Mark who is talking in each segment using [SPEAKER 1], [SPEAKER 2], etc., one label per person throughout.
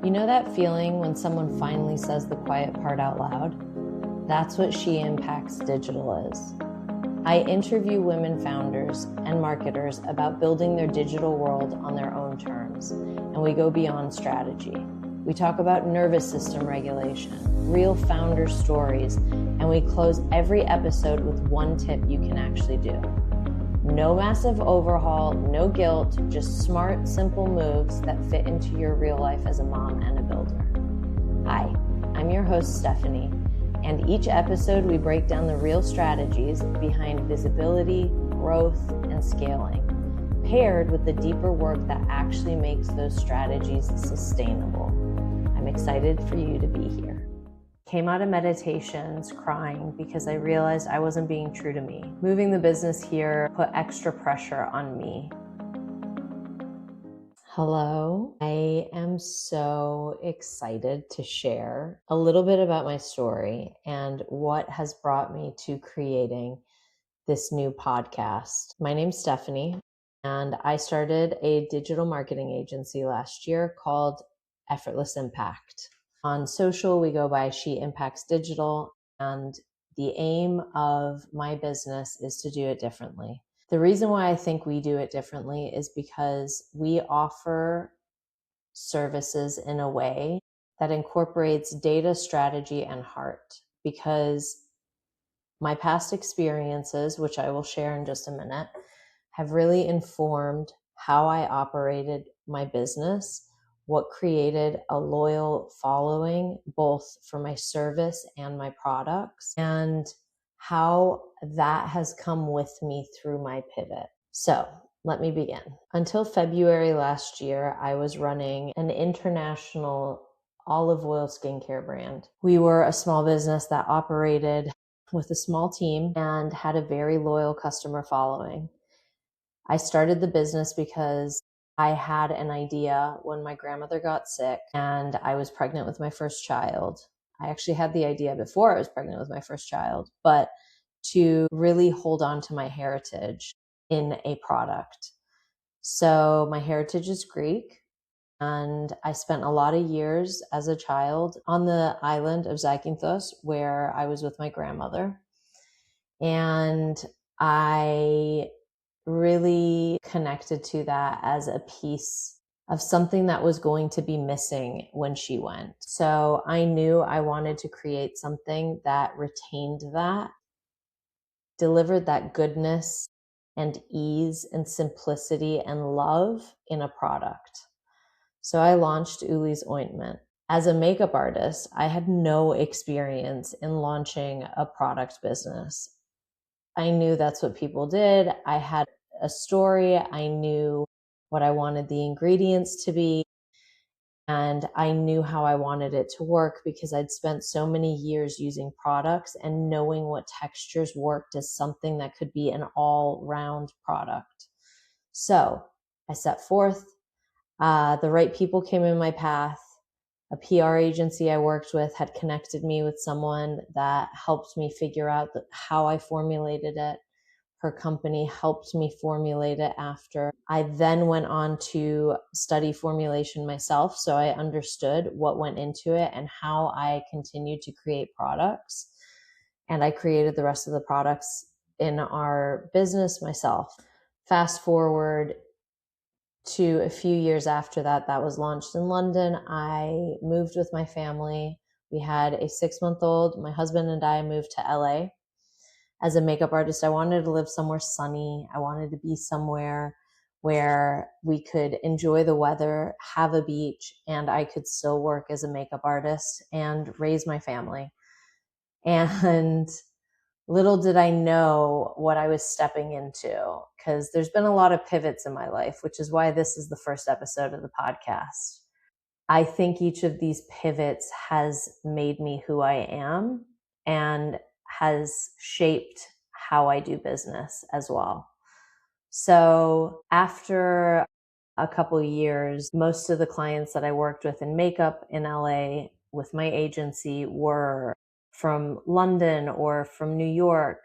[SPEAKER 1] You know that feeling when someone finally says the quiet part out loud? That's what She Impacts Digital is. I interview women founders and marketers about building their digital world on their own terms, and we go beyond strategy. We talk about nervous system regulation, real founder stories, and we close every episode with one tip you can actually do. No massive overhaul, no guilt, just smart, simple moves that fit into your real life as a mom and a builder. Hi, I'm your host, Stephanie, and each episode we break down the real strategies behind visibility, growth, and scaling, paired with the deeper work that actually makes those strategies sustainable. I'm excited for you to be here. Came out of meditations crying because I realized I wasn't being true to me. Moving the business here put extra pressure on me. Hello, I am so excited to share a little bit about my story and what has brought me to creating this new podcast. My name's Stephanie, and I started a digital marketing agency last year called Effortless Impact. On social, we go by She Impacts Digital, and the aim of my business is to do it differently. The reason why I think we do it differently is because we offer services in a way that incorporates data, strategy, and heart. Because my past experiences, which I will share in just a minute, have really informed how I operated my business, what created a loyal following, both for my service and my products, and how that has come with me through my pivot. So let me begin. Until February last year, I was running an international olive oil skincare brand. We were a small business that operated with a small team and had a very loyal customer following. I started the business because I had an idea when my grandmother got sick and I was pregnant with my first child. I actually had the idea before I was pregnant with my first child, but to really hold on to my heritage in a product. So my heritage is Greek, and I spent a lot of years as a child on the island of Zakynthos where I was with my grandmother. And I really connected to that as a piece of something that was going to be missing when she went. So I knew I wanted to create something that retained that, delivered that goodness and ease and simplicity and love in a product. So I launched Uli's Ointment. As a makeup artist, I had no experience in launching a product business. I knew that's what people did. I had a story. I knew what I wanted the ingredients to be. And I knew how I wanted it to work because I'd spent so many years using products and knowing what textures worked as something that could be an all-round product. So I set forth. The right people came in my path. A PR agency I worked with had connected me with someone that helped me figure out how I formulated it. Her company helped me formulate it after. I then went on to study formulation myself, so I understood what went into it and how I continued to create products. And I created the rest of the products in our business myself. Fast forward to a few years after that, that was launched in London. I moved with my family. We had a 6-month-old. My husband and I moved to LA. As a makeup artist, I wanted to live somewhere sunny. I wanted to be somewhere where we could enjoy the weather, have a beach, and I could still work as a makeup artist and raise my family. And little did I know what I was stepping into, because there's been a lot of pivots in my life, which is why this is the first episode of the podcast. I think each of these pivots has made me who I am and has shaped how I do business as well. So after a couple of years, most of the clients that I worked with in makeup in LA with my agency were from London or from New York,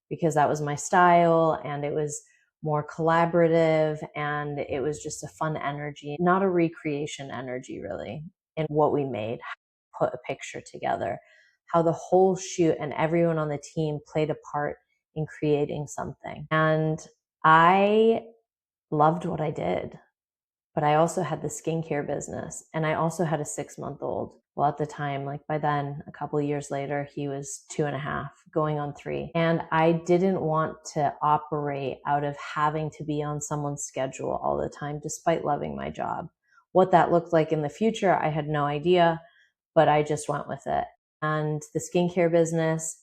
[SPEAKER 1] because that was my style and it was more collaborative and it was just a fun energy, not a recreation energy really. in what we made, put a picture together, how the whole shoot and everyone on the team played a part in creating something. And I loved what I did. But I also had the skincare business and I also had a 6-month-old. Well, at the time, like by then, a couple of years later, he was 2.5, going on 3. And I didn't want to operate out of having to be on someone's schedule all the time, despite loving my job. What that looked like in the future, I had no idea, but I just went with it. And the skincare business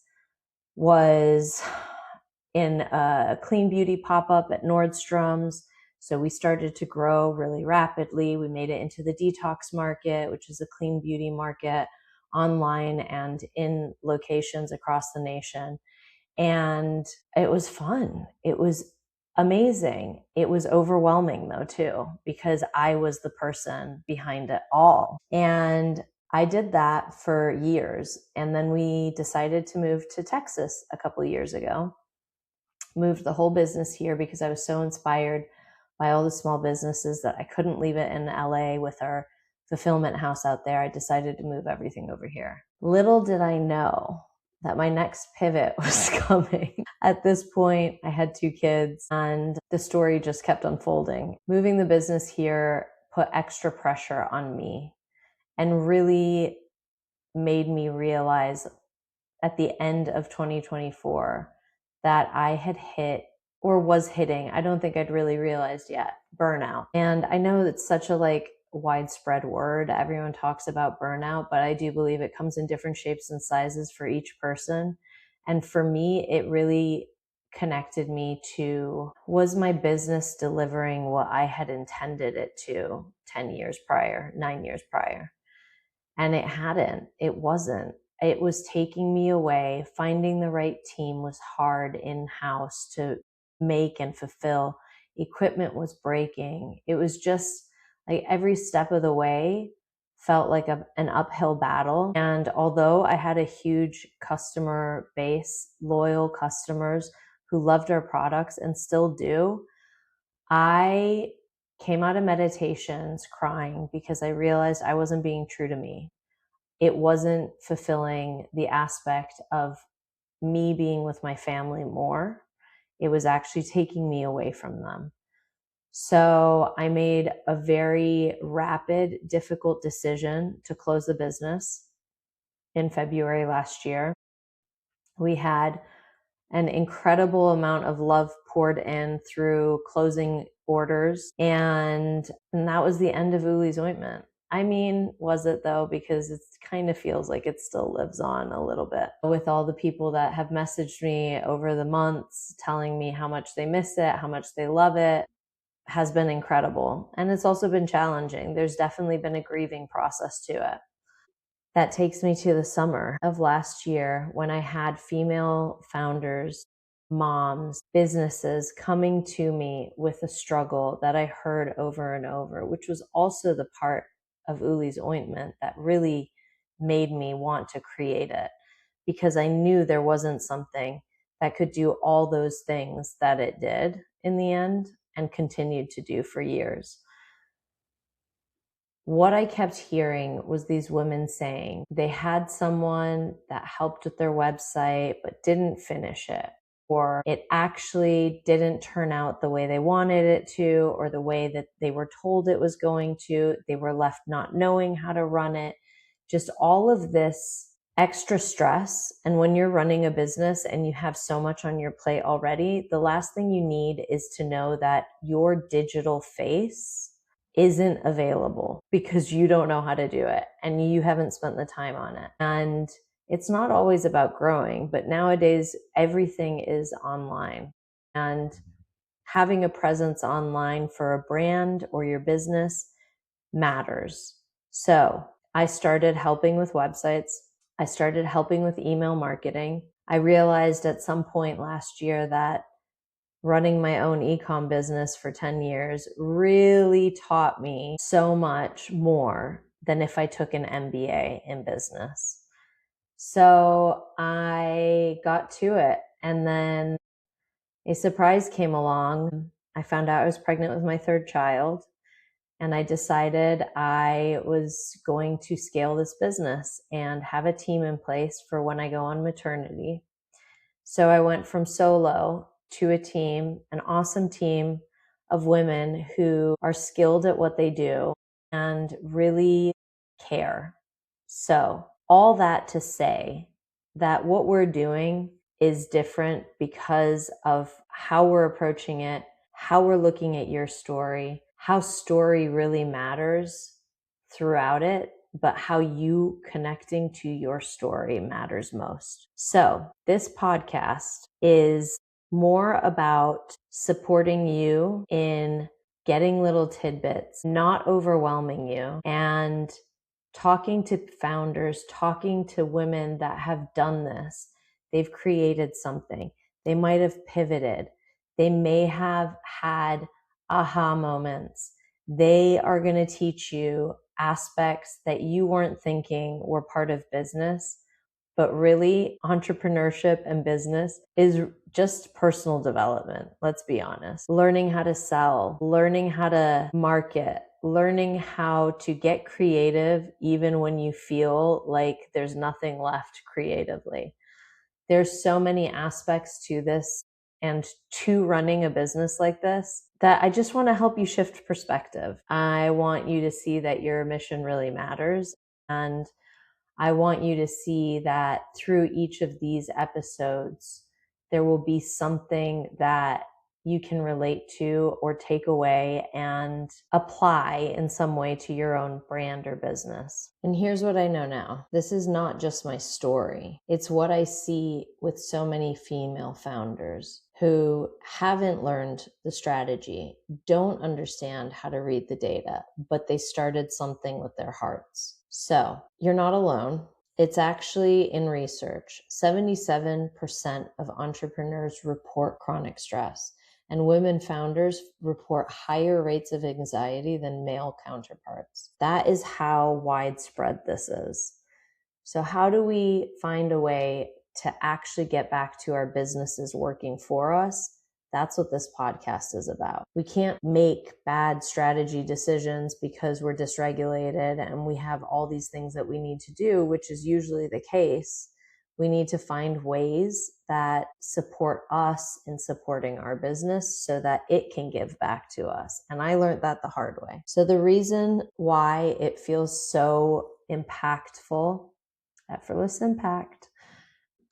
[SPEAKER 1] was in a clean beauty pop-up at Nordstrom's. So we started to grow really rapidly. We made it into the detox market, which is a clean beauty market, online and in locations across the nation. And it was fun. It was amazing. It was overwhelming though, too, because I was the person behind it all. And I did that for years. And then we decided to move to Texas a couple of years ago. Moved the whole business here because I was so inspired by all the small businesses that I couldn't leave it in LA with our fulfillment house out there. I decided to move everything over here. Little did I know that my next pivot was coming. At this point, I had 2 kids and the story just kept unfolding. Moving the business here put extra pressure on me and really made me realize at the end of 2024 that I had hit or was hitting, I don't think I'd really realized yet, burnout. And I know it's such a widespread word. Everyone talks about burnout, but I do believe it comes in different shapes and sizes for each person. And for me, it really connected me to, was my business delivering what I had intended it to 10 years prior, 9 years prior? And it hadn't. It wasn't. It was taking me away. Finding the right team was hard in-house to make and fulfill. Equipment was breaking. It was just like every step of the way felt like an uphill battle. And although I had a huge customer base, loyal customers who loved our products and still do, I came out of meditations crying because I realized I wasn't being true to me. It wasn't fulfilling the aspect of me being with my family more. It was actually taking me away from them. So I made a very rapid, difficult decision to close the business in February last year. We had an incredible amount of love poured in through closing orders. And that was the end of Uli's Ointment. I mean, was it though? Because it kind of feels like it still lives on a little bit with all the people that have messaged me over the months telling me how much they miss it, how much they love it, has been incredible. And it's also been challenging. There's definitely been a grieving process to it. That takes me to the summer of last year when I had female founders, moms, businesses coming to me with a struggle that I heard over and over, which was also the part of Uli's Ointment that really made me want to create it, because I knew there wasn't something that could do all those things that it did in the end and continued to do for years. What I kept hearing was these women saying they had someone that helped with their website but didn't finish it, or it actually didn't turn out the way they wanted it to, or the way that they were told it was going to. They were left not knowing how to run it. Just all of this extra stress. And when you're running a business and you have so much on your plate already, the last thing you need is to know that your digital face isn't available because you don't know how to do it and you haven't spent the time on it. And it's not always about growing, but nowadays everything is online. And having a presence online for a brand or your business matters. So I started helping with websites. I started helping with email marketing. I realized at some point last year that running my own e-com business for 10 years really taught me so much more than if I took an MBA in business. So I got to it. And then a surprise came along. I found out I was pregnant with my 3rd child. and I decided I was going to scale this business and have a team in place for when I go on maternity. So I went from solo to a team, an awesome team of women who are skilled at what they do and really care. So, all that to say that what we're doing is different because of how we're approaching it, how we're looking at your story, how story really matters throughout it, but how you connecting to your story matters most. So, this podcast is more about supporting you in getting little tidbits, not overwhelming you, and talking to founders, talking to women that have done this. They've created something. They might have pivoted. They may have had aha moments. They are going to teach you aspects that you weren't thinking were part of business. But really, entrepreneurship and business is just personal development. Let's be honest. Learning how to sell, learning how to market, learning how to get creative even when you feel like there's nothing left creatively. There's so many aspects to this and to running a business like this that I just want to help you shift perspective. I want you to see that your mission really matters, and I want you to see that through each of these episodes, there will be something that you can relate to or take away and apply in some way to your own brand or business. And here's what I know now. This is not just my story. It's what I see with so many female founders who haven't learned the strategy, don't understand how to read the data, but they started something with their hearts. So you're not alone. It's actually in research. 77% of entrepreneurs report chronic stress, and women founders report higher rates of anxiety than male counterparts. That is how widespread this is. So how do we find a way to actually get back to our businesses working for us? That's what this podcast is about. We can't make bad strategy decisions because we're dysregulated and we have all these things that we need to do, which is usually the case. We need to find ways that support us in supporting our business so that it can give back to us. And I learned that the hard way. So the reason why it feels so impactful, Effortless Impact,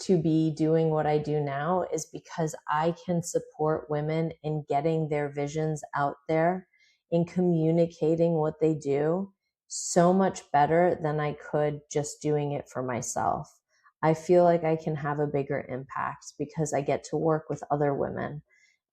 [SPEAKER 1] to be doing what I do now is because I can support women in getting their visions out there, in communicating what they do so much better than I could just doing it for myself. I feel like I can have a bigger impact because I get to work with other women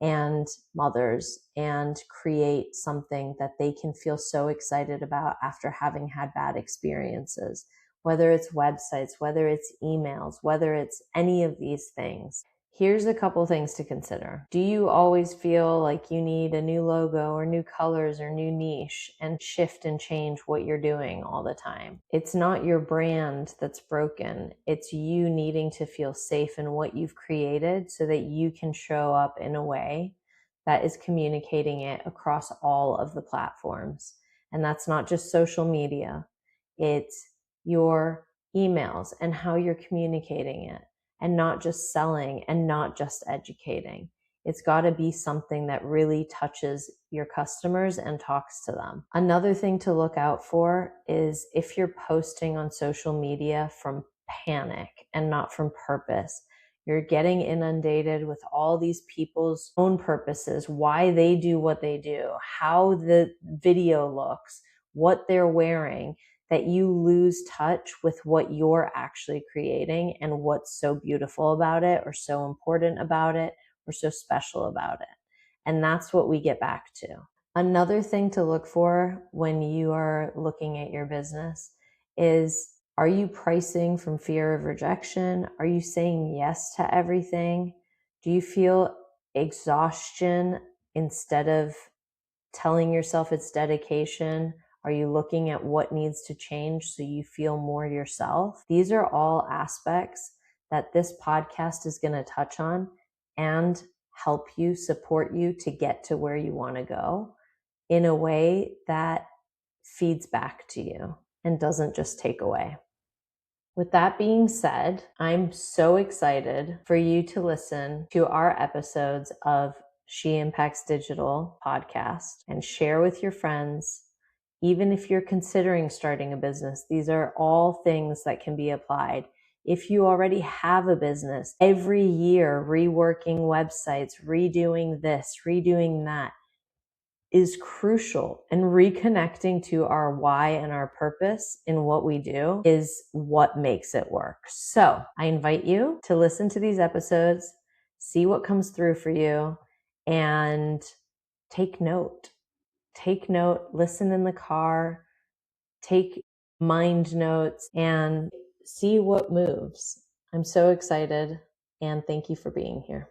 [SPEAKER 1] and mothers and create something that they can feel so excited about after having had bad experiences. Whether it's websites, whether it's emails, whether it's any of these things. Here's a couple things to consider. Do you always feel like you need a new logo or new colors or new niche and shift and change what you're doing all the time? It's not your brand that's broken. It's you needing to feel safe in what you've created so that you can show up in a way that is communicating it across all of the platforms. And that's not just social media. It's your emails and how you're communicating it, and not just selling and not just educating. It's got to be something that really touches your customers and talks to them. Another thing to look out for is if you're posting on social media from panic and not from purpose. You're getting inundated with all these people's own purposes, why they do what they do, how the video looks, what they're wearing, that you lose touch with what you're actually creating and what's so beautiful about it or so important about it or so special about it. And that's what we get back to. Another thing to look for when you are looking at your business is, are you pricing from fear of rejection? Are you saying yes to everything? Do you feel exhaustion instead of telling yourself it's dedication? Are you looking at what needs to change so you feel more yourself? These are all aspects that this podcast is going to touch on and help you, support you to get to where you want to go. in a way that feeds back to you and doesn't just take away. With that being said, I'm so excited for you to listen to our episodes of She Impacts Digital podcast and share with your friends. Even if you're considering starting a business, these are all things that can be applied. If you already have a business, every year reworking websites, redoing this, redoing that is crucial, and reconnecting to our why and our purpose in what we do is what makes it work. So I invite you to listen to these episodes, see what comes through for you, and take note. Take note, listen in the car, take mind notes, and see what moves. I'm so excited, and thank you for being here.